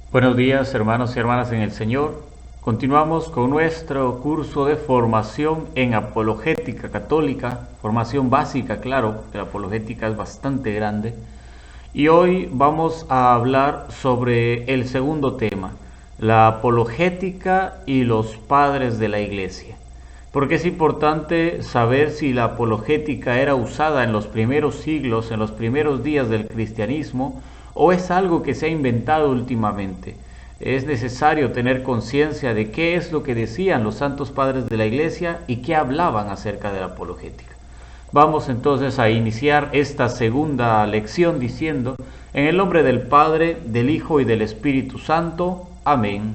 Buenos días, hermanos y hermanas en el Señor. Continuamos con nuestro curso de formación en apologética católica, formación básica, claro, que la apologética es bastante grande. Y hoy vamos a hablar sobre el segundo tema, la apologética y los padres de la Iglesia. Porque es importante saber si la apologética era usada en los primeros siglos, en los primeros días del cristianismo, o es algo que se ha inventado últimamente. Es necesario tener conciencia de qué es lo que decían los santos padres de la Iglesia y qué hablaban acerca de la apologética. Vamos entonces a iniciar esta segunda lección diciendo, en el nombre del Padre, del Hijo y del Espíritu Santo. Amén.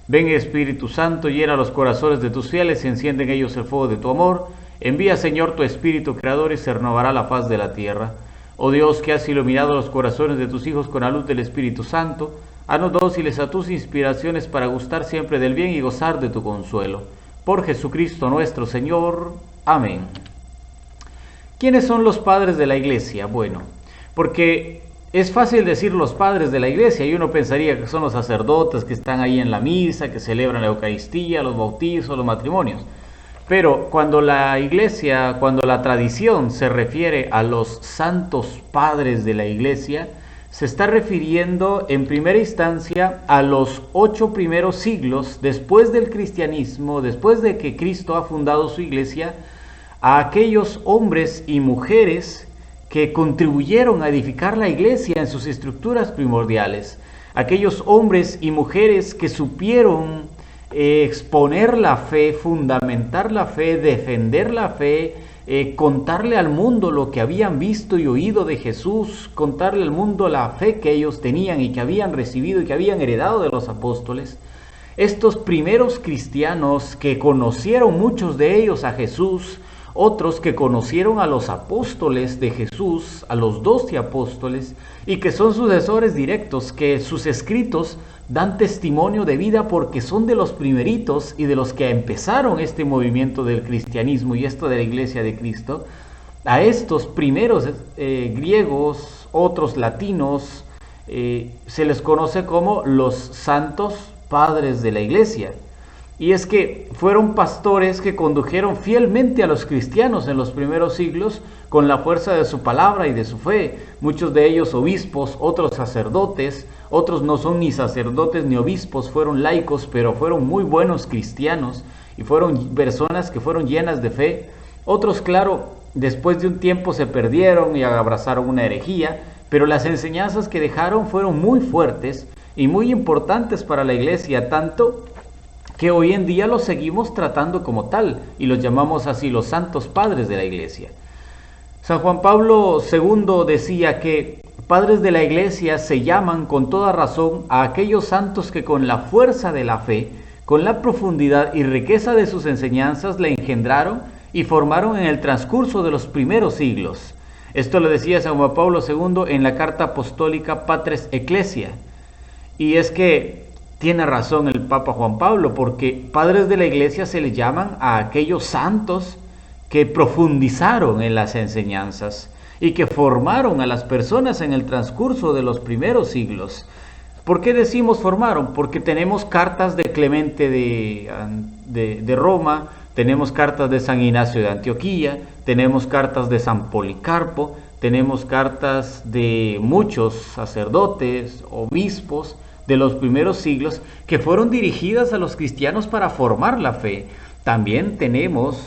Ven Espíritu Santo, llena los corazones de tus fieles y enciende en ellos el fuego de tu amor. Envía, Señor, tu Espíritu Creador y se renovará la faz de la tierra. Oh Dios, que has iluminado los corazones de tus hijos con la luz del Espíritu Santo, haznos dóciles a tus inspiraciones para gustar siempre del bien y gozar de tu consuelo. Por Jesucristo nuestro Señor. Amén. ¿Quiénes son los padres de la Iglesia? Bueno, porque es fácil decir los padres de la Iglesia y uno pensaría que son los sacerdotes que están ahí en la misa, que celebran la Eucaristía, los bautizos, los matrimonios. Pero cuando la Iglesia, cuando la tradición se refiere a los santos padres de la Iglesia, se está refiriendo en primera instancia a los 8 primeros siglos después del cristianismo, después de que Cristo ha fundado su Iglesia, a aquellos hombres y mujeres que contribuyeron a edificar la Iglesia en sus estructuras primordiales, aquellos hombres y mujeres que supieron exponer la fe, fundamentar la fe, defender la fe, contarle al mundo lo que habían visto y oído de Jesús, contarle al mundo la fe que ellos tenían y que habían recibido y que habían heredado de los apóstoles. Estos primeros cristianos que conocieron muchos de ellos a Jesús, otros que conocieron a los apóstoles de Jesús, a los 12 apóstoles, y que son sucesores directos, que sus escritos dan testimonio de vida porque son de los primeritos y de los que empezaron este movimiento del cristianismo y esto de la Iglesia de Cristo. A estos primeros griegos, otros latinos, se les conoce como los santos padres de la Iglesia. Y es que fueron pastores que condujeron fielmente a los cristianos en los primeros siglos con la fuerza de su palabra y de su fe. Muchos de ellos obispos, otros sacerdotes, otros no son ni sacerdotes ni obispos, fueron laicos, pero fueron muy buenos cristianos y fueron personas que fueron llenas de fe. Otros, claro, después de un tiempo se perdieron y abrazaron una herejía, pero las enseñanzas que dejaron fueron muy fuertes y muy importantes para la Iglesia, tanto que hoy en día los seguimos tratando como tal y los llamamos así los santos padres de la Iglesia. San Juan Pablo II decía que padres de la Iglesia se llaman con toda razón a aquellos santos que con la fuerza de la fe, con la profundidad y riqueza de sus enseñanzas le engendraron y formaron en el transcurso de los primeros siglos. Esto lo decía San Juan Pablo II en la carta apostólica Patres Ecclesia. Y es que tiene razón el Papa Juan Pablo, porque padres de la Iglesia se le llaman a aquellos santos que profundizaron en las enseñanzas y que formaron a las personas en el transcurso de los primeros siglos. ¿Por qué decimos formaron? Porque tenemos cartas de Clemente de Roma, tenemos cartas de San Ignacio de Antioquía, tenemos cartas de San Policarpo, tenemos cartas de muchos sacerdotes, obispos, de los primeros siglos que fueron dirigidas a los cristianos para formar la fe. También tenemos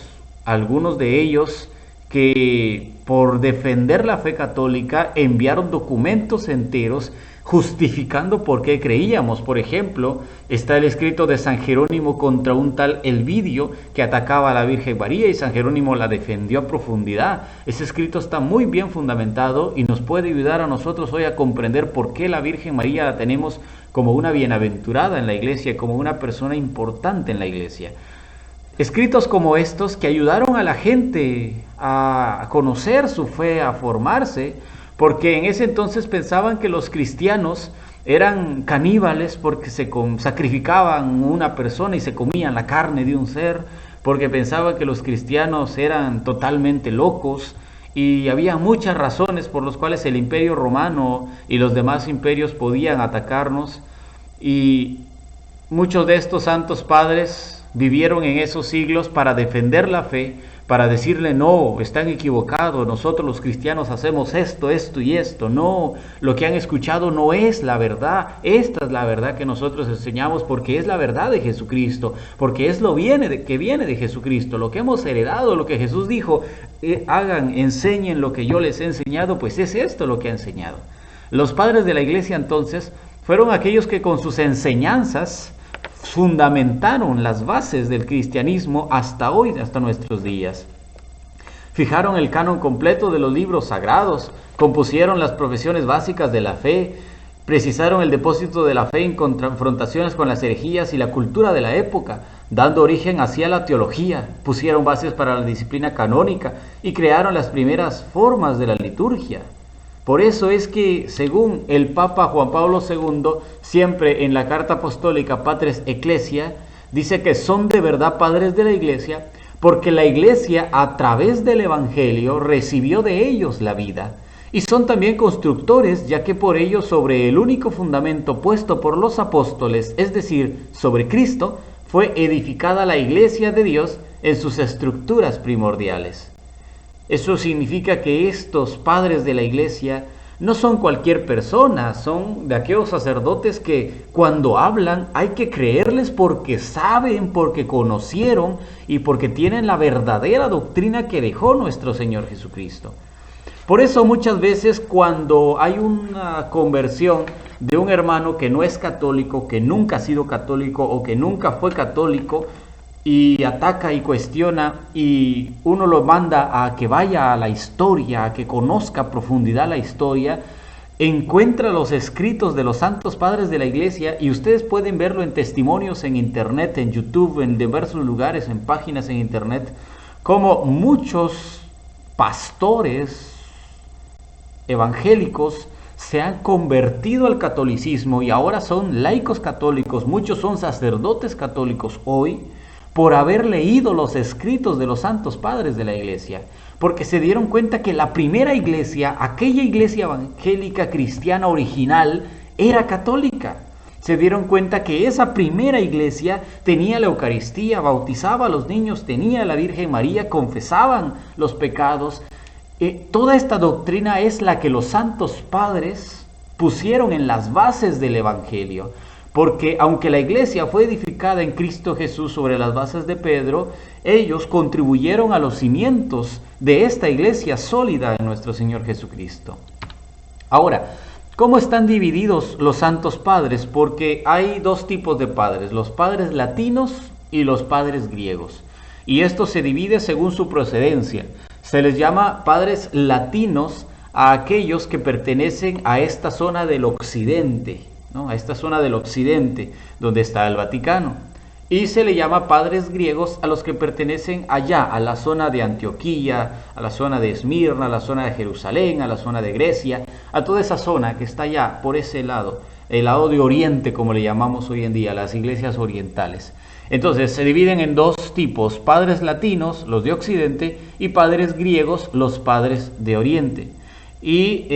algunos de ellos que por defender la fe católica enviaron documentos enteros justificando por qué creíamos. Por ejemplo, está el escrito de San Jerónimo contra un tal Elvidio que atacaba a la Virgen María y San Jerónimo la defendió a profundidad. Ese escrito está muy bien fundamentado y nos puede ayudar a nosotros hoy a comprender por qué la Virgen María la tenemos como una bienaventurada en la Iglesia, como una persona importante en la Iglesia. Escritos como estos que ayudaron a la gente a conocer su fe, a formarse, porque en ese entonces pensaban que los cristianos eran caníbales porque sacrificaban una persona y se comían la carne de un ser, porque pensaban que los cristianos eran totalmente locos, y había muchas razones por las cuales el Imperio Romano y los demás imperios podían atacarnos. Y muchos de estos santos padres vivieron en esos siglos para defender la fe, para decirle: no, están equivocados, nosotros los cristianos hacemos esto, esto y esto. No, lo que han escuchado no es la verdad. Esta es la verdad que nosotros enseñamos, porque es la verdad de Jesucristo, porque es lo que viene de Jesucristo, lo que hemos heredado, lo que Jesús dijo: hagan, enseñen lo que yo les he enseñado. Pues es esto lo que ha enseñado. Los padres de la iglesia entonces fueron aquellos que con sus enseñanzas fundamentaron las bases del cristianismo hasta hoy, hasta nuestros días. Fijaron el canon completo de los libros sagrados, compusieron las profesiones básicas de la fe, precisaron el depósito de la fe en confrontaciones con las herejías y la cultura de la época, dando origen hacia la teología, pusieron bases para la disciplina canónica y crearon las primeras formas de la liturgia. Por eso es que, según el Papa Juan Pablo II, siempre en la carta apostólica Patres Ecclesia, dice que son de verdad padres de la iglesia, porque la iglesia a través del evangelio recibió de ellos la vida. Y son también constructores, ya que por ellos, sobre el único fundamento puesto por los apóstoles, es decir, sobre Cristo, fue edificada la iglesia de Dios en sus estructuras primordiales. Eso significa que estos padres de la iglesia no son cualquier persona, son de aquellos sacerdotes que cuando hablan hay que creerles porque saben, porque conocieron y porque tienen la verdadera doctrina que dejó nuestro Señor Jesucristo. Por eso muchas veces cuando hay una conversión de un hermano que no es católico, que nunca ha sido católico o que nunca fue católico, y ataca y cuestiona, y uno lo manda a que vaya a la historia, a que conozca a profundidad la historia, encuentra los escritos de los santos padres de la iglesia, y ustedes pueden verlo en testimonios en internet, en YouTube, en diversos lugares, en páginas en internet, como muchos pastores evangélicos se han convertido al catolicismo y ahora son laicos católicos. Muchos son sacerdotes católicos hoy, por haber leído los escritos de los santos padres de la iglesia, porque se dieron cuenta que la primera iglesia, aquella iglesia evangélica cristiana original, era católica. Se dieron cuenta que esa primera iglesia tenía la Eucaristía, bautizaba a los niños, tenía a la Virgen María, confesaban los pecados. Toda esta doctrina es la que los santos padres pusieron en las bases del evangelio. Porque aunque la iglesia fue edificada en Cristo Jesús sobre las bases de Pedro, ellos contribuyeron a los cimientos de esta iglesia sólida en nuestro Señor Jesucristo. Ahora, ¿cómo están divididos los santos padres? Porque hay dos tipos de padres, los padres latinos y los padres griegos. Y esto se divide según su procedencia. Se les llama padres latinos a aquellos que pertenecen a esta zona del occidente, ¿no? A esta zona del occidente donde está el Vaticano, y se le llama padres griegos a los que pertenecen allá, a la zona de Antioquía, a la zona de Esmirna, a la zona de Jerusalén, a la zona de Grecia, a toda esa zona que está allá por ese lado, el lado de Oriente, como le llamamos hoy en día, las iglesias orientales. Entonces se dividen en dos tipos: padres latinos, los de Occidente, y padres griegos, los padres de Oriente. Y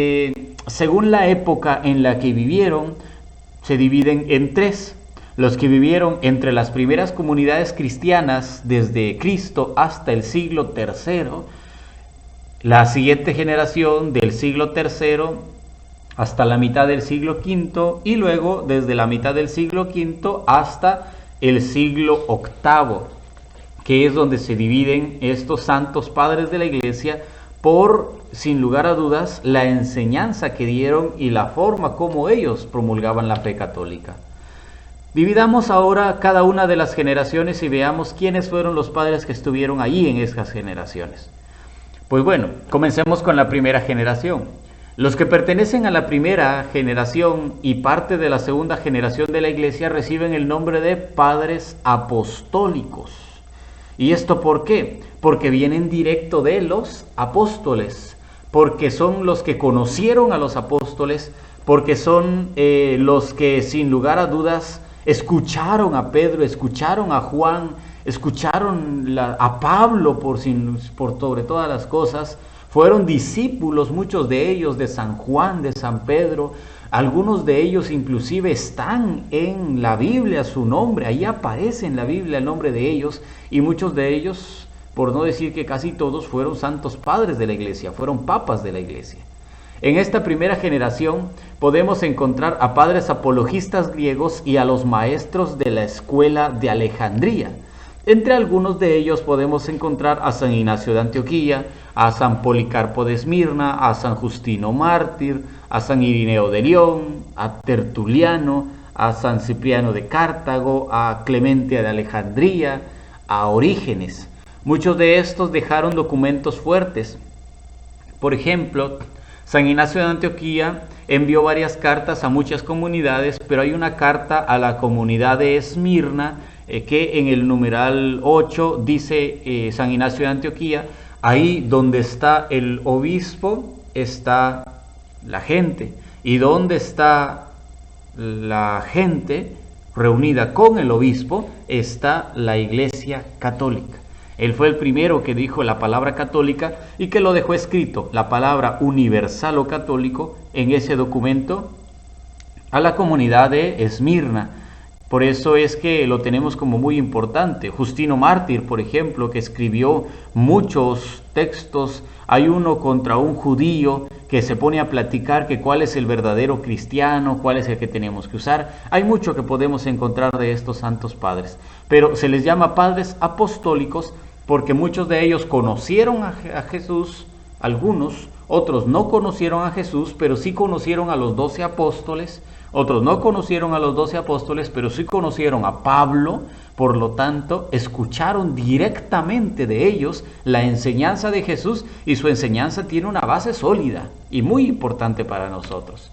según la época en la que vivieron, se dividen en tres: los que vivieron entre las primeras comunidades cristianas desde Cristo hasta el siglo III, la siguiente generación del siglo III hasta la mitad del siglo V, y luego desde la mitad del siglo V hasta el siglo VIII, que es donde se dividen estos santos padres de la iglesia por, sin lugar a dudas, la enseñanza que dieron y la forma como ellos promulgaban la fe católica. Dividamos ahora cada una de las generaciones y veamos quiénes fueron los padres que estuvieron allí en esas generaciones. Pues bueno, comencemos con la primera generación. Los que pertenecen a la primera generación y parte de la segunda generación de la iglesia reciben el nombre de padres apostólicos. ¿Y esto por qué? Porque vienen directo de los apóstoles, porque son los que conocieron a los apóstoles, porque son los que sin lugar a dudas escucharon a Pedro, escucharon a Juan, escucharon a Pablo por sobre todas las cosas. Fueron discípulos, muchos de ellos, de San Juan, de San Pedro. Algunos de ellos inclusive están en la Biblia su nombre, ahí aparece en la Biblia el nombre de ellos, y muchos de ellos, por no decir que casi todos, fueron santos padres de la iglesia, fueron papas de la iglesia. En esta primera generación podemos encontrar a padres apologistas griegos y a los maestros de la escuela de Alejandría. Entre algunos de ellos podemos encontrar a San Ignacio de Antioquía, a San Policarpo de Esmirna, a San Justino Mártir, a San Irineo de León, a Tertuliano, a San Cipriano de Cartago, a Clemente de Alejandría, a Orígenes. Muchos de estos dejaron documentos fuertes. Por ejemplo, San Ignacio de Antioquía envió varias cartas a muchas comunidades, pero hay una carta a la comunidad de Esmirna que en el numeral 8 dice San Ignacio de Antioquía: ahí donde está el obispo está la gente, y donde está la gente reunida con el obispo está la Iglesia Católica. Él fue el primero que dijo la palabra católica y que lo dejó escrito, la palabra universal o católico, en ese documento a la comunidad de Esmirna. Por eso es que lo tenemos como muy importante. Justino Mártir, por ejemplo, que escribió muchos textos. Hay uno contra un judío que se pone a platicar que cuál es el verdadero cristiano, cuál es el que tenemos que usar. Hay mucho que podemos encontrar de estos santos padres, pero se les llama padres apostólicos porque muchos de ellos conocieron a Jesús, algunos, otros no conocieron a Jesús, pero sí conocieron a los 12 apóstoles. Otros no conocieron a los 12 apóstoles, pero sí conocieron a Pablo. Por lo tanto, escucharon directamente de ellos la enseñanza de Jesús, y su enseñanza tiene una base sólida y muy importante para nosotros.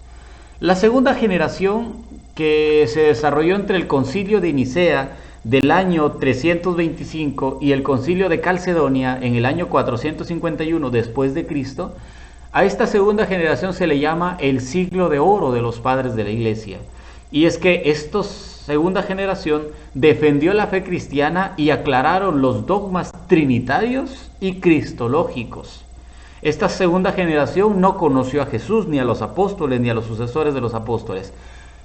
La segunda generación, que se desarrolló entre el concilio de Nicea del año 325 y el concilio de Calcedonia en el año 451 después de Cristo, a esta segunda generación se le llama el siglo de oro de los padres de la iglesia. Y es que esta segunda generación defendió la fe cristiana y aclararon los dogmas trinitarios y cristológicos. Esta segunda generación no conoció a Jesús, ni a los apóstoles, ni a los sucesores de los apóstoles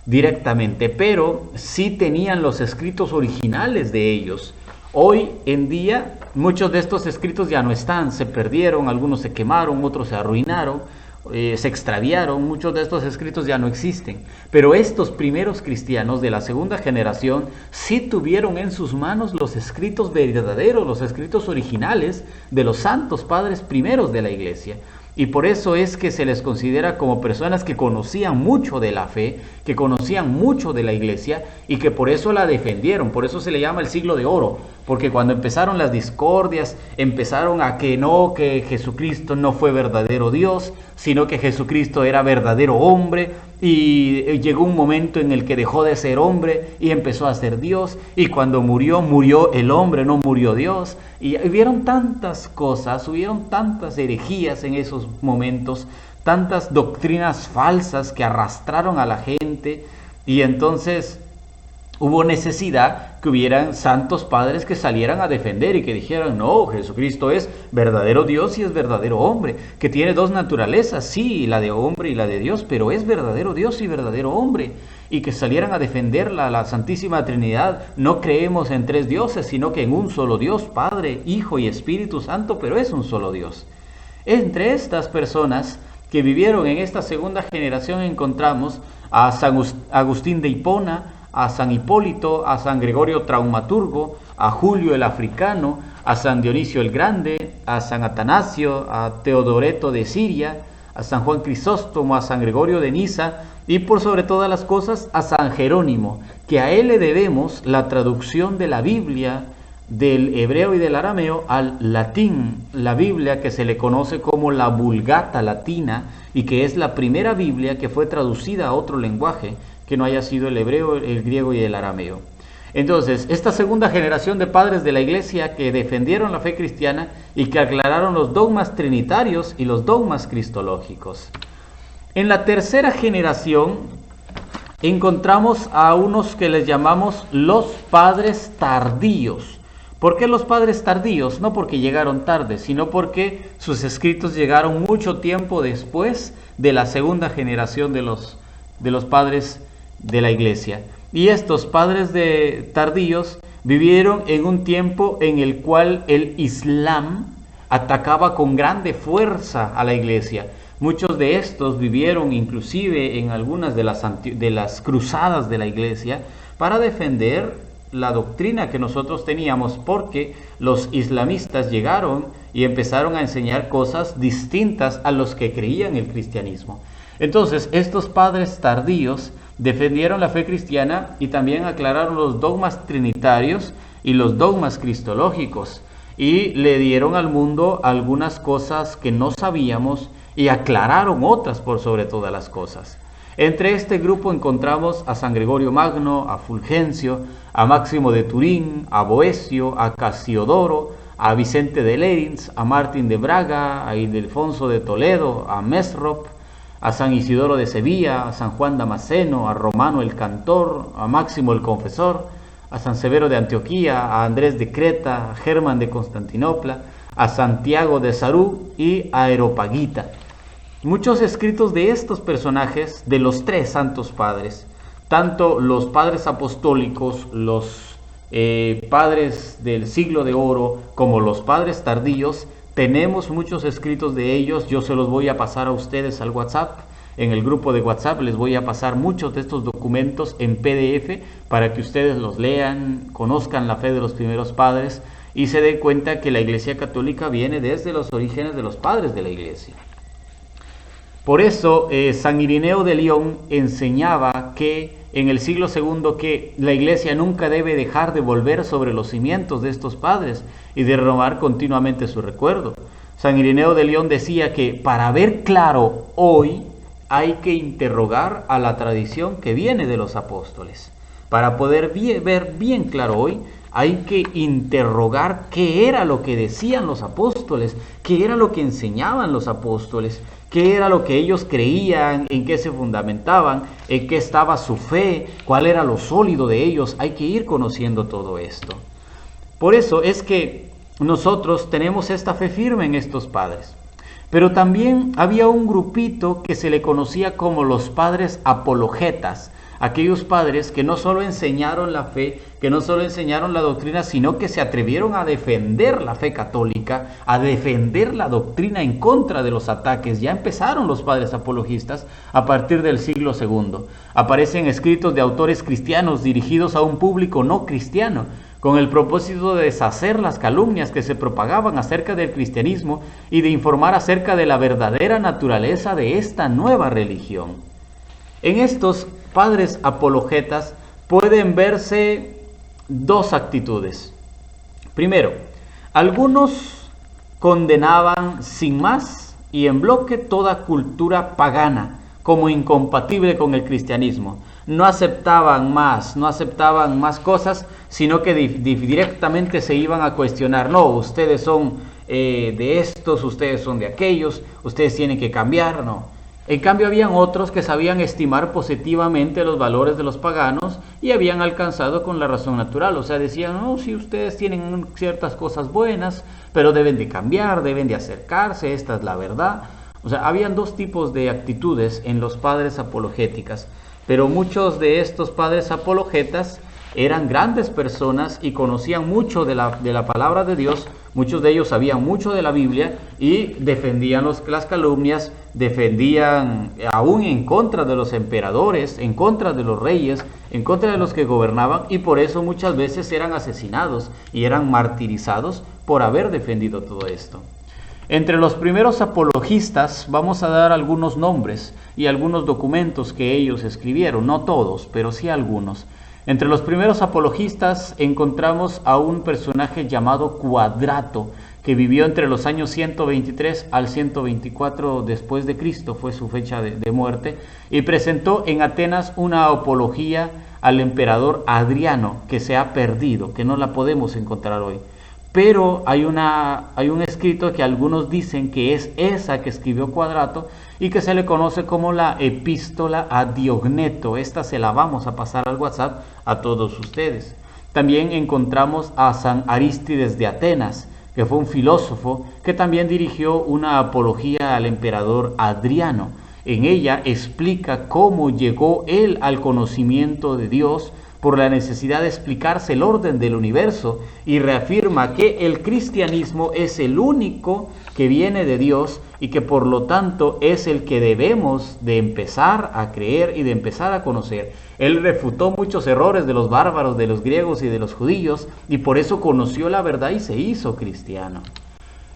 directamente, pero sí tenían los escritos originales de ellos. Hoy en día muchos de estos escritos ya no están, se perdieron, algunos se quemaron, otros se arruinaron, se extraviaron, muchos de estos escritos ya no existen. Pero estos primeros cristianos de la segunda generación sí tuvieron en sus manos los escritos verdaderos, los escritos originales de los santos padres primeros de la iglesia. Y por eso es que se les considera como personas que conocían mucho de la fe, que conocían mucho de la iglesia y que por eso la defendieron. Por eso se le llama el siglo de oro, porque cuando empezaron las discordias, empezaron a que Jesucristo no fue verdadero Dios, sino que Jesucristo era verdadero hombre, y llegó un momento en el que dejó de ser hombre y empezó a ser Dios, y cuando murió el hombre, no murió Dios. Y hubieron tantas cosas, hubieron tantas herejías en esos momentos, tantas doctrinas falsas que arrastraron a la gente, y entonces hubo necesidad que hubieran santos padres que salieran a defender y que dijeran: no, Jesucristo es verdadero Dios y es verdadero hombre, que tiene dos naturalezas, sí, la de hombre y la de Dios, pero es verdadero Dios y verdadero hombre. Y que salieran a defender la Santísima Trinidad. No creemos en tres dioses, sino que en un solo Dios, Padre, Hijo y Espíritu Santo, pero es un solo Dios. Entre estas personas que vivieron en esta segunda generación encontramos a San Agustín de Hipona, a San Hipólito, a San Gregorio Traumaturgo, a Julio el Africano, a San Dionisio el Grande, a San Atanasio, a Teodoreto de Siria, a San Juan Crisóstomo, a San Gregorio de Niza y por sobre todas las cosas a San Jerónimo, que a él le debemos la traducción de la Biblia del hebreo y del arameo al latín, la Biblia que se le conoce como la Vulgata Latina y que es la primera Biblia que fue traducida a otro lenguaje que no haya sido el hebreo, el griego y el arameo. Entonces, esta segunda generación de padres de la iglesia que defendieron la fe cristiana y que aclararon los dogmas trinitarios y los dogmas cristológicos. En la tercera generación encontramos a unos que les llamamos los padres tardíos. ¿Por qué los padres tardíos? No porque llegaron tarde, sino porque sus escritos llegaron mucho tiempo después de la segunda generación de los de los padres de la iglesia. Y estos padres tardíos vivieron en un tiempo en el cual el Islam atacaba con grande fuerza a la iglesia. Muchos de estos vivieron inclusive en algunas de las cruzadas de la iglesia para defender la doctrina que nosotros teníamos, porque los islamistas llegaron y empezaron a enseñar cosas distintas a los que creían el cristianismo. Entonces, estos padres tardíos defendieron la fe cristiana y también aclararon los dogmas trinitarios y los dogmas cristológicos, y le dieron al mundo algunas cosas que no sabíamos y aclararon otras por sobre todas las cosas. Entre este grupo encontramos a San Gregorio Magno, a Fulgencio, a Máximo de Turín, a Boecio, a Casiodoro, a Vicente de Lerins, a Martín de Braga, a Ildefonso de Toledo, a Mesrop, a San Isidoro de Sevilla, a San Juan Damasceno, a Romano el Cantor, a Máximo el Confesor, a San Severo de Antioquía, a Andrés de Creta, a Germán de Constantinopla, a Santiago de Sarú y a Areopagita. Muchos escritos de estos personajes, de los tres santos padres, tanto los padres apostólicos, los padres del siglo de oro, como los padres tardíos, tenemos muchos escritos de ellos. Yo se los voy a pasar a ustedes al WhatsApp. En el grupo de WhatsApp les voy a pasar muchos de estos documentos en PDF para que ustedes los lean, conozcan la fe de los primeros padres y se den cuenta que la Iglesia Católica viene desde los orígenes de los padres de la Iglesia. Por eso San Irineo de León enseñaba que en el siglo II que la Iglesia nunca debe dejar de volver sobre los cimientos de estos padres y de renovar continuamente su recuerdo. San Irineo de León decía que para ver claro hoy hay que interrogar a la tradición que viene de los apóstoles. Para poder ver bien claro hoy hay que interrogar qué era lo que decían los apóstoles, qué era lo que enseñaban los apóstoles, qué era lo que ellos creían, en qué se fundamentaban, en qué estaba su fe, cuál era lo sólido de ellos. Hay que ir conociendo todo esto. Por eso es que nosotros tenemos esta fe firme en estos padres. Pero también había un grupito que se le conocía como los padres apologetas, aquellos padres que no solo enseñaron la fe, que no solo enseñaron la doctrina, sino que se atrevieron a defender la fe católica, a defender la doctrina en contra de los ataques. Ya empezaron los padres apologistas a partir del siglo II. Aparecen escritos de autores cristianos dirigidos a un público no cristiano, con el propósito de deshacer las calumnias que se propagaban acerca del cristianismo y de informar acerca de la verdadera naturaleza de esta nueva religión. En estos padres apologetas pueden verse dos actitudes. Primero, algunos condenaban sin más y en bloque toda cultura pagana como incompatible con el cristianismo. No aceptaban más cosas, sino que directamente se iban a cuestionar. No, ustedes son de estos, ustedes son de aquellos, ustedes tienen que cambiar, no. En cambio, habían otros que sabían estimar positivamente los valores de los paganos y habían alcanzado con la razón natural. O sea, decían, no, si ustedes tienen ciertas cosas buenas, pero deben de cambiar, deben de acercarse, esta es la verdad. O sea, habían dos tipos de actitudes en los padres apologéticas, pero muchos de estos padres apologetas eran grandes personas y conocían mucho de la palabra de Dios. Muchos de ellos sabían mucho de la Biblia y defendían las calumnias, defendían aún en contra de los emperadores, en contra de los reyes, en contra de los que gobernaban, y por eso muchas veces eran asesinados y eran martirizados por haber defendido todo esto. Entre los primeros apologistas vamos a dar algunos nombres y algunos documentos que ellos escribieron, no todos, pero sí algunos. Entre los primeros apologistas encontramos a un personaje llamado Cuadrato, que vivió entre los años 123 al 124 después de Cristo, fue su fecha de muerte, y presentó en Atenas una apología al emperador Adriano, que se ha perdido, que no la podemos encontrar hoy. Pero hay un escrito que algunos dicen que es esa que escribió Cuadrato y que se le conoce como la Epístola a Diogneto. Esta se la vamos a pasar al WhatsApp a todos ustedes. También encontramos a San Arístides de Atenas, que fue un filósofo que también dirigió una apología al emperador Adriano. En ella explica cómo llegó él al conocimiento de Dios por la necesidad de explicarse el orden del universo, y reafirma que el cristianismo es el único que viene de Dios y que por lo tanto es el que debemos de empezar a creer y de empezar a conocer. Él refutó muchos errores de los bárbaros, de los griegos y de los judíos, y por eso conoció la verdad y se hizo cristiano.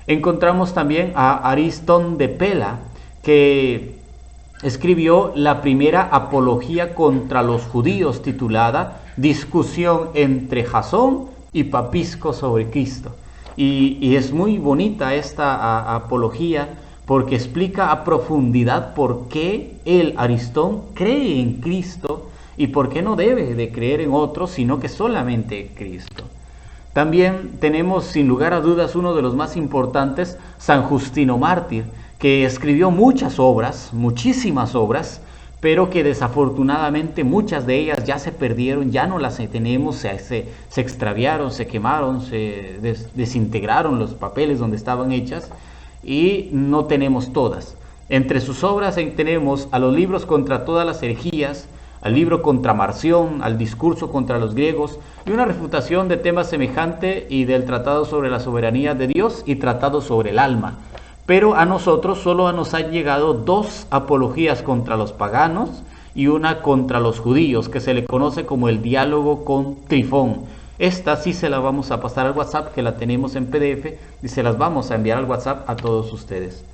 Encontramos también a Aristón de Pela, que escribió la primera apología contra los judíos, titulada Discusión entre Jasón y Papisco sobre Cristo. Y es muy bonita esta apología, porque explica a profundidad por qué él, Aristón, cree en Cristo y por qué no debe de creer en otro, sino que solamente en Cristo. También tenemos, sin lugar a dudas, uno de los más importantes, San Justino Mártir, que escribió muchas obras, muchísimas obras, pero que desafortunadamente muchas de ellas ya se perdieron, ya no las tenemos, se extraviaron, se quemaron, se desintegraron los papeles donde estaban hechas, y no tenemos todas. Entre sus obras tenemos a los libros contra todas las herejías, al libro contra Marción, al discurso contra los griegos, y una refutación de temas semejante, y del tratado sobre la soberanía de Dios y tratado sobre el alma. Pero a nosotros solo nos han llegado 2 apologías contra los paganos y una contra los judíos, que se le conoce como el diálogo con Trifón. Esta sí se la vamos a pasar al WhatsApp, que la tenemos en PDF, y se las vamos a enviar al WhatsApp a todos ustedes.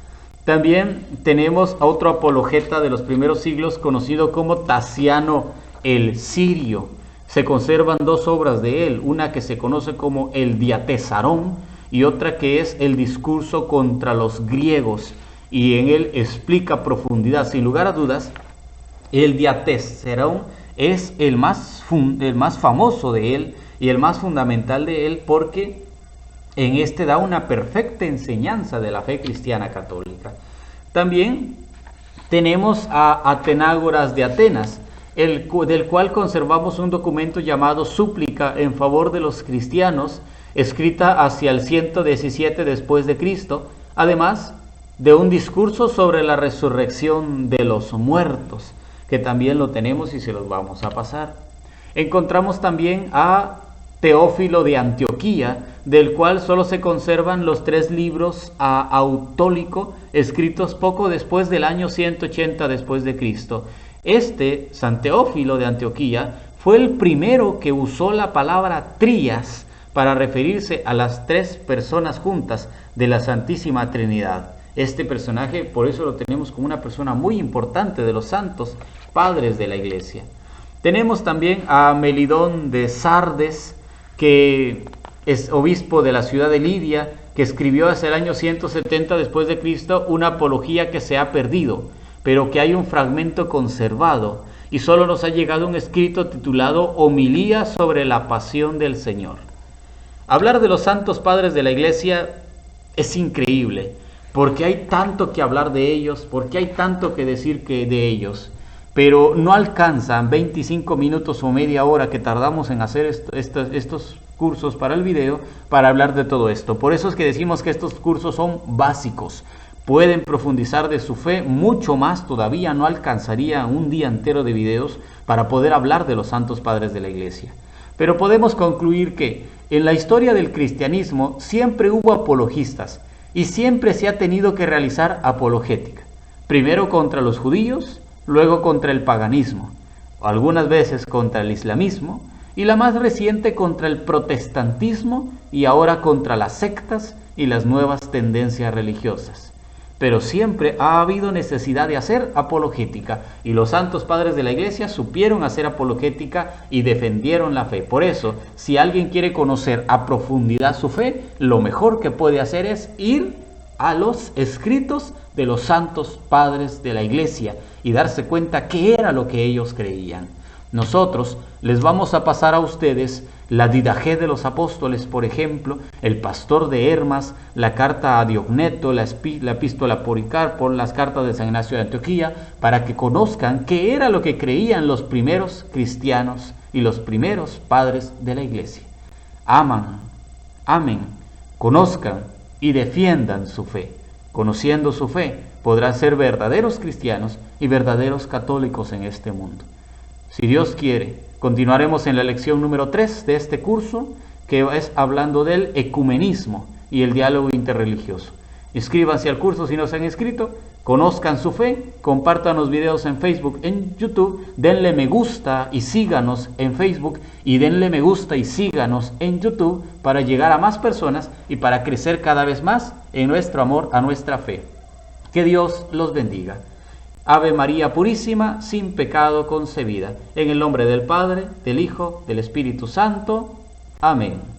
También tenemos a otro apologeta de los primeros siglos, conocido como Tasiano el Sirio. Se conservan 2 obras de él, una que se conoce como el Diatesarón y otra que es el discurso contra los griegos, y en él explica a profundidad. Sin lugar a dudas, el Diatesarón es el más famoso de él y el más fundamental de él, porque en este da una perfecta enseñanza de la fe cristiana católica. También tenemos a Atenágoras de Atenas, del cual conservamos un documento llamado Súplica en favor de los cristianos, escrita hacia el 117 después de Cristo, además de un discurso sobre la resurrección de los muertos, que también lo tenemos y se los vamos a pasar. Encontramos también a Teófilo de Antioquía, del cual solo se conservan los 3 libros autólico, escritos poco después del año 180 después de Cristo. San Teófilo de Antioquía fue el primero que usó la palabra trías para referirse a las 3 personas juntas de la Santísima Trinidad. Este personaje, por eso lo tenemos como una persona muy importante de los santos padres de la Iglesia. Tenemos también a Melidón de Sardes, que es obispo de la ciudad de Lidia, que escribió hacia el año 170 después de Cristo una apología que se ha perdido, pero que hay un fragmento conservado, y solo nos ha llegado un escrito titulado Homilía sobre la pasión del Señor. Hablar de los santos padres de la Iglesia es increíble, porque hay tanto que hablar de ellos, porque hay tanto que decir de ellos, pero no alcanzan 25 minutos o media hora que tardamos en hacer estos cursos para el video para hablar de todo esto. Por eso es que decimos que estos cursos son básicos. Pueden profundizar de su fe mucho más todavía, no alcanzaría un día entero de videos para poder hablar de los santos padres de la Iglesia. Pero podemos concluir que en la historia del cristianismo siempre hubo apologistas y siempre se ha tenido que realizar apologética. Primero contra los judíos, luego contra el paganismo, algunas veces contra el islamismo, y la más reciente contra el protestantismo, y ahora contra las sectas y las nuevas tendencias religiosas. Pero siempre ha habido necesidad de hacer apologética, y los santos padres de la Iglesia supieron hacer apologética y defendieron la fe. Por eso, si alguien quiere conocer a profundidad su fe, lo mejor que puede hacer es ir a los escritos de los santos padres de la Iglesia y darse cuenta qué era lo que ellos creían. Nosotros les vamos a pasar a ustedes la Didaje de los Apóstoles, por ejemplo, el Pastor de Hermas, la carta a Diogneto, la epístola a Policarpo, las cartas de San Ignacio de Antioquía, para que conozcan qué era lo que creían los primeros cristianos y los primeros padres de la Iglesia. Amen, conozcan y defiendan su fe. Conociendo su fe, podrán ser verdaderos cristianos y verdaderos católicos en este mundo. Si Dios quiere, continuaremos en la lección número 3 de este curso, que es hablando del ecumenismo y el diálogo interreligioso. Inscríbanse al curso si no se han inscrito, conozcan su fe, compartan los videos en Facebook, en YouTube, denle me gusta y síganos en Facebook y denle me gusta y síganos en YouTube para llegar a más personas y para crecer cada vez más en nuestro amor a nuestra fe. Que Dios los bendiga. Ave María Purísima, sin pecado concebida. En el nombre del Padre, del Hijo, del Espíritu Santo. Amén.